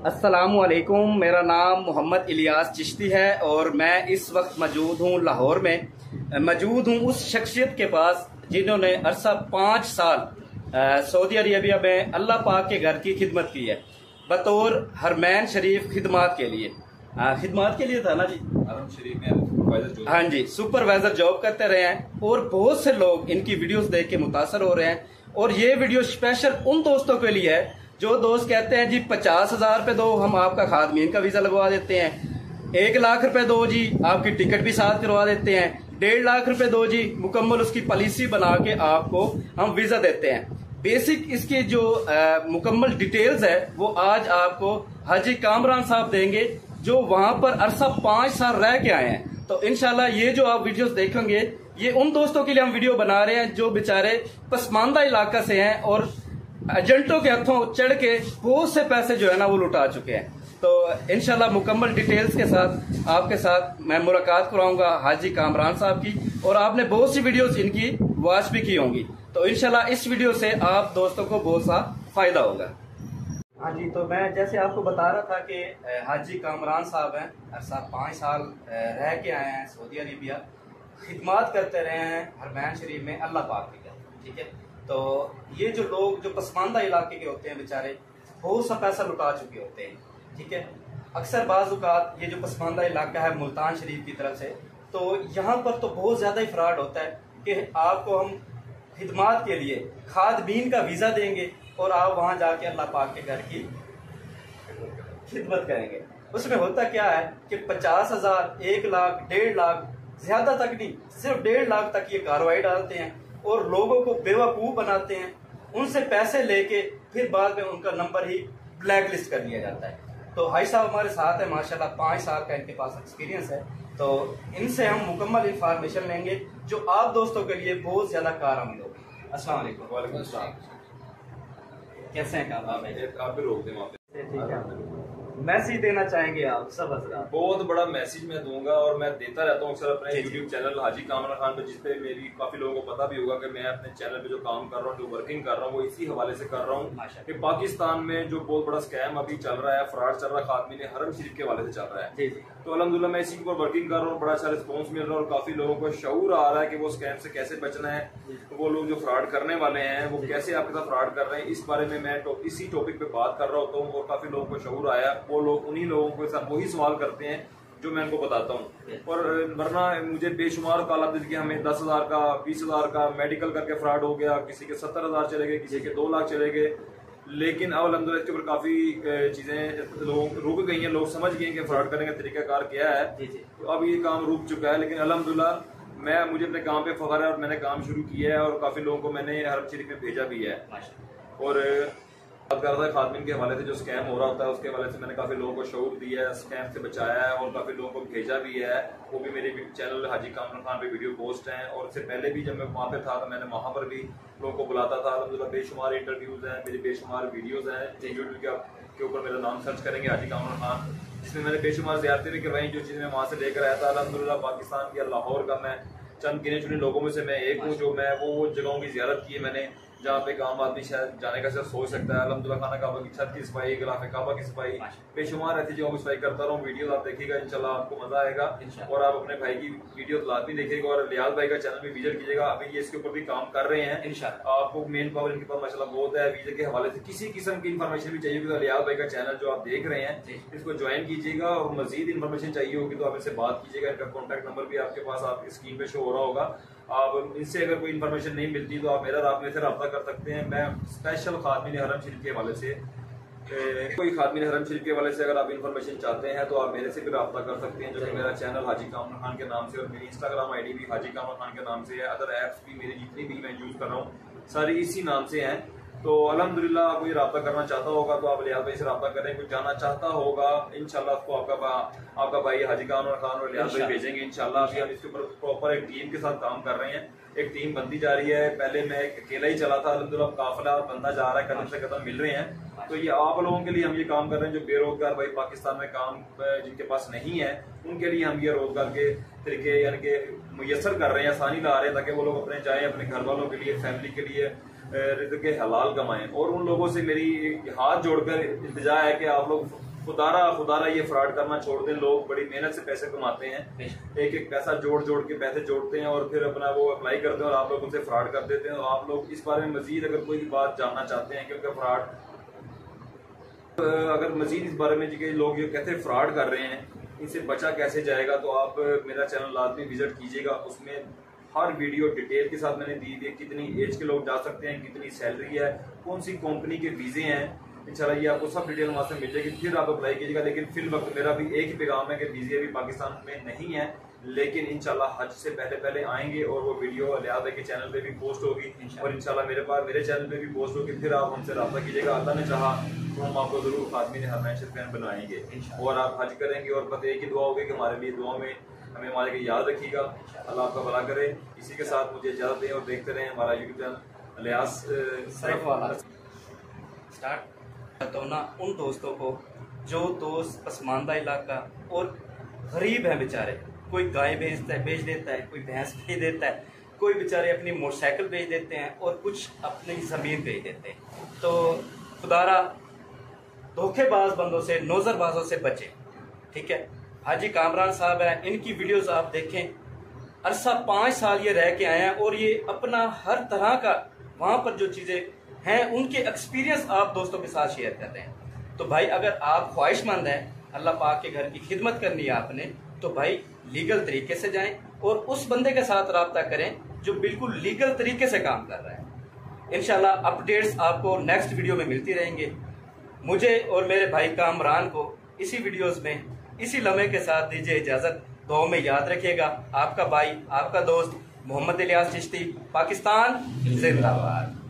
अस्सलामुअलैकुम, मेरा नाम मोहम्मद इलियास चिश्ती है और मैं इस वक्त मौजूद हूँ लाहौर में। मौजूद हूँ उस शख्सियत के पास जिन्होंने अरसा 5 साल सऊदी अरेबिया में अल्लाह पाक के घर की खिदमत की है बतौर हरमैन शरीफ खिदमत के लिए। खिदमत के लिए था ना जी, हरम शरीफ में हाँ जी, सुपरवाइजर जॉब करते रहे हैं और बहुत से लोग इनकी वीडियोस देख के मुतासर हो रहे हैं। और ये वीडियो स्पेशल उन दोस्तों के लिए है जो दोस्त कहते हैं जी 50,000 रुपये दो, हम आपका खादमीन का वीज़ा लगवा देते हैं। 1 लाख रुपए दो जी, आपकी टिकट भी साथ करवा देते हैं। 1.5 लाख रुपए दो जी, मुकम्मल उसकी पॉलिसी बना के आपको हम वीज़ा देते हैं। बेसिक इसकी जो मुकम्मल डिटेल्स है वो आज आपको हाजी कामरान साहब देंगे जो वहां पर अरसा 5 साल रह के आए हैं। तो इंशाल्लाह ये जो आप वीडियोस देखेंगे ये उन दोस्तों के लिए हम वीडियो बना रहे हैं जो बेचारे पसमानदा इलाका से हैं और एजेंटों के हाथों चढ़ के बहुत से पैसे जो है ना वो लुटा चुके हैं। तो इंशाल्लाह मुकम्मल डिटेल्स के साथ आपके साथ मैं मुलाकात कराऊंगा हाजी कामरान साहब की, और आपने बहुत सी वीडियोस इनकी वॉच भी की होंगी। तो इंशाल्लाह इस वीडियो से आप दोस्तों को बहुत सा फायदा होगा। हाँ जी, तो मैं जैसे आपको बता रहा था कि हाजी कामरान साहब हैं, अरसा 5 साल रह के आए हैं सऊदी अरेबिया, खिदमत करते रहे हैं हरमैन शरीफ में अल्लाह पाक के घर, ठीक है। तो ये जो लोग जो पसमानदा इलाके के होते हैं बेचारे बहुत सा पैसा लुटा चुके होते हैं, ठीक है। अक्सर बाज़ ये जो पसमानदा इलाका है मुल्तान शरीफ की तरफ से, तो यहाँ पर तो बहुत ज़्यादा ही फ्रॉड होता है कि आपको हम खिदमत के लिए खादमीन का वीज़ा देंगे और आप वहाँ जाके अल्लाह पाक के घर की खिदमत करेंगे। उसमें होता क्या है कि 50,000, 1 लाख, 1.5 लाख, ज्यादा तक नहीं, सिर्फ 1.5 लाख तक ये कार्रवाई डालते हैं और लोगों को बेवकूफ़ बनाते हैं। उनसे पैसे लेके फिर बाद में उनका नंबर ही ब्लैक लिस्ट कर दिया जाता है। तो भाई साहब हमारे साथ है माशाल्लाह, 5 साल का इनके पास एक्सपीरियंस है। तो इनसे हम मुकम्मल इंफॉर्मेशन लेंगे जो आप दोस्तों के लिए बहुत ज्यादा कारआमद होगी। अस्सलाम वालेकुम। वालेकुम सलाम। कैसे हैं आप भी रोक दें वहाँ पे। ठीक है, मैसेज देना चाहेंगे आप सब हजरात? बहुत बड़ा मैसेज मैं दूंगा और मैं देता रहता हूँ अक्सर अपने यूट्यूब चैनल हाजी कामरान खान पे, जिसपे मेरी काफी लोगों को पता भी होगा कि मैं अपने चैनल पे जो काम कर रहा हूँ, जो वर्किंग कर रहा हूँ, वो इसी हवाले से कर रहा हूँ कि पाकिस्तान में जो बहुत बड़ा स्कैम अभी चल रहा है, फ्रॉड चल रहा है, खादमीन हरम शरीफ के हवाले से चल रहा है। तो अल्हम्दुलिल्लाह मैं इसी के ऊपर वर्किंग कर रहा हूँ, बड़ा अच्छा रिस्पॉन्स मिल रहा है और काफी लोगों को शऊर आ रहा है कि वो स्कैम से कैसे बचना है, वो लोग जो फ्रॉड करने वाले हैं वो कैसे आपके साथ फ्रॉड कर रहे हैं। इस बारे में मैं इसी टॉपिक पे बात कर रहा होता हूँ और काफी लोगों को शऊर आया। वो लोग उन्हीं लोगों के साथ वही सवाल करते हैं जो मैं उनको बताता हूँ, और वरना मुझे बेशुमार कॉल आते थे कि हमें 10,000 का, 20,000 का मेडिकल करके फ्रॉड हो गया, किसी के 70,000 चले गए, किसी के 2 लाख चले गए। लेकिन अब अल्हम्दुलिल्लाह इसके ऊपर काफी चीजें लोग रुक गई हैं, लोग समझ गए कि फ्रॉड करने का तरीकाकार क्या है। तो अब ये काम रुक चुका है, लेकिन अल्हम्दुलिल्लाह मुझे अपने काम पे फख्र है और मैंने काम शुरू किया है और काफी लोगों को मैंने हरम शरीफ में भेजा भी है। और बात कर रहा था खादमीन के हवाले से जो स्कैम हो रहा होता है उसके हवाले से मैंने काफी लोगों को शऊर दिया है, स्कैम से बचाया है और काफी लोगों को भेजा भी है। वो भी मेरे चैनल हाजी कामरान खान पे वीडियो पोस्ट हैं, और इससे पहले भी जब मैं वहाँ पे था तो मैंने वहाँ पर भी लोगों को बुलाता था। अल्हम्दुलिल्लाह बेशुमार इंटरव्यूज हैं, मेरी बेशुमार वीडियोज हैं, यूट्यूब के ऊपर मेरा नाम सर्च करेंगे हाजी कामरान खान, जिसमें मैंने बेशुमार ज़ियारतें भी करवाई। जो चीज़ मैं वहाँ से लेकर आया था अल्हम्दुलिल्लाह पाकिस्तान के लाहौर का मैं चंद गिने चुने लोगों में से मैं एक हूँ जो मैं वो जगहों की ज़ियारत की है मैंने जहाँ पे आम आदमी शायद जाने का सिर्फ सोच सकता है। अल्हम्दुलिल्लाह खाना काबा की छत की सफाई, गिलाफ काबा की सफाई, बेशुमार ऐसी जगहों की सफाई करता रहा हूँ। वीडियो आप देखिएगा इंशाल्लाह आपको मजा आएगा, और आप अपने भाई की वीडियो लाजमी देखिएगा और लियाज भाई का चैनल भी विजिट कीजिएगा। अभी ये इसके ऊपर भी काम कर रहे हैं इंशाल्लाह। आपको मेन पावर इनके पास माशाल्लाह बहुत है। वीजा के हवाले से किसी किस्म की इन्फॉर्मेशन भी चाहिए होगी तो लियाज भाई का चैनल जो आप देख रहे हैं इसको ज्वाइन कीजिएगा, और मजीद इन्फॉर्मेशन चाहिए होगी तो आप इनसे बात कीजिएगा। इनका कॉन्टैक्ट नंबर भी आपके पास आपकी स्क्रीन पे शो हो रहा होगा। आप इनसे अगर कोई इन्फॉर्मेशन नहीं मिलती तो आप मेरे से रब्ता कर सकते हैं। मैं स्पेशल खादमीन हरम शरीफ के हवाले से कोई खादमीन हरम शरीफ के हवाले से अगर आप इन्फॉर्मेशन चाहते हैं तो आप मेरे से भी रब्ता कर सकते हैं, जो कि मेरा चैनल हाजी कामरान खान के नाम से और मेरी इंस्टाग्राम आईडी भी हाजी कामरान खान के नाम से है। अदर ऐप्स भी मेरी जितनी भी मैं यूज कर रहा हूँ सारी इसी नाम से हैं। तो अल्हम्दुलिल्लाह कोई रब्ता करना चाहता होगा तो आप लियाज भाई से रब्ता करें, कोई जाना चाहता होगा इंशाल्लाह आपको आपका भाई हाजी कामरान खान और लियाज भाई भेजेंगे इंशाल्लाह। अभी हम इसके ऊपर प्रॉपर एक टीम के साथ काम कर रहे हैं, एक टीम बनती जा रही है। पहले मैं अकेला ही चला था, अल्हम्दुलिल्लाह काफिला बनता जा रहा है, कदम से कदम मिल रहे हैं। तो ये आप लोगों के लिए हम ये काम कर रहे हैं जो बेरोजगार भाई पाकिस्तान में काम जिनके पास नहीं है उनके लिए हम ये रोजगार के तरीके यानी कि मुयसर कर रहे हैं, आसानी ला रहे हैं ताकि वो लोग अपने जाए अपने घर वालों के लिए, फैमिली के लिए रिज़्क़ हलाल कमाएं। और उन लोगों से मेरी हाथ जोड़कर इल्तिजा है कि आप लोग खुदारा ये फ्रॉड करना छोड़ दें। लोग बड़ी मेहनत से पैसे कमाते हैं, एक एक पैसा जोड़ जोड़ के पैसे जोड़ते हैं और फिर अपना वो अप्लाई करते हैं और आप लोग उनसे फ्रॉड कर देते हैं। और आप लोग इस बारे में मजीद अगर कोई बात जानना चाहते हैं कि उनका फ्रॉड, अगर मजीद इस बारे में लोग जो कहते हैं फ्रॉड कर रहे हैं, इनसे बचा कैसे जाएगा, तो आप मेरा चैनल लाजमी विजिट कीजिएगा। उसमें हर वीडियो डिटेल के साथ मैंने दी हुई है, कितनी एज के लोग जा सकते हैं, कितनी सैलरी है, कौन सी कंपनी के वीजे हैं, इंशाल्लाह ये आपको सब डिटेल वहां से मिल जाएगी, फिर आप अप्लाई कीजिएगा। लेकिन फिल वक्त मेरा भी एक ही पैगाम है कि वीजे अभी पाकिस्तान में नहीं है, लेकिन इंशाल्लाह हज से पहले आएंगे और वो वीडियो अलियाद के चैनल पे भी पोस्ट होगी और इंशाल्लाह मेरे चैनल पे भी पोस्ट होगी। फिर आप हमसे रब्ता कीजिएगा, अल्लाह ने चाहा तो हम आपको जरूर खातमीन हरमैन शरीफैन बनाएंगे और आप हज करेंगे। और बस एक ही दुआ होगी कि हमारे लिए दुआ में हमें हमारे को याद रखिएगा, अल्लाह आपका भला करे। इसी के साथ मुझे इजाजत दें और देखते रहें हमारा यूट्यूब चैनल अलियास स्टार्ट करता हूँ ना उन दोस्तों को जो दोस्त पसमानदा इलाका और गरीब है बेचारे, कोई गाय बेच देता है, कोई भैंस बेच देता है, कोई बेचारे अपनी मोटरसाइकिल बेच देते हैं और कुछ अपनी ज़मीन बेच देते हैं। तो खुदारा धोखेबाज बंदों से, नौजरबाजों से बचे, ठीक है। हाजी कामरान साहब हैं, इनकी वीडियोस आप देखें, अरसा 5 साल ये रह के आए हैं और ये अपना हर तरह का वहाँ पर जो चीज़ें हैं उनके एक्सपीरियंस आप दोस्तों के साथ शेयर करते हैं। तो भाई अगर आप ख्वाहिशमंद हैं अल्लाह पाक के घर की खिदमत करनी है आपने, तो भाई लीगल तरीके से जाएं और उस बंदे के साथ रब्ता करें जो बिल्कुल लीगल तरीके से काम कर रहा है। इंशाल्लाह अपडेट्स आपको नेक्स्ट वीडियो में मिलती रहेंगे। मुझे और मेरे भाई कामरान को इसी वीडियोस में इसी लम्हे के साथ दीजिए इजाजत। दुआ में याद रखिएगा। आपका भाई, आपका दोस्त मोहम्मद इलियास चिश्ती, पाकिस्तान जिंदाबाद।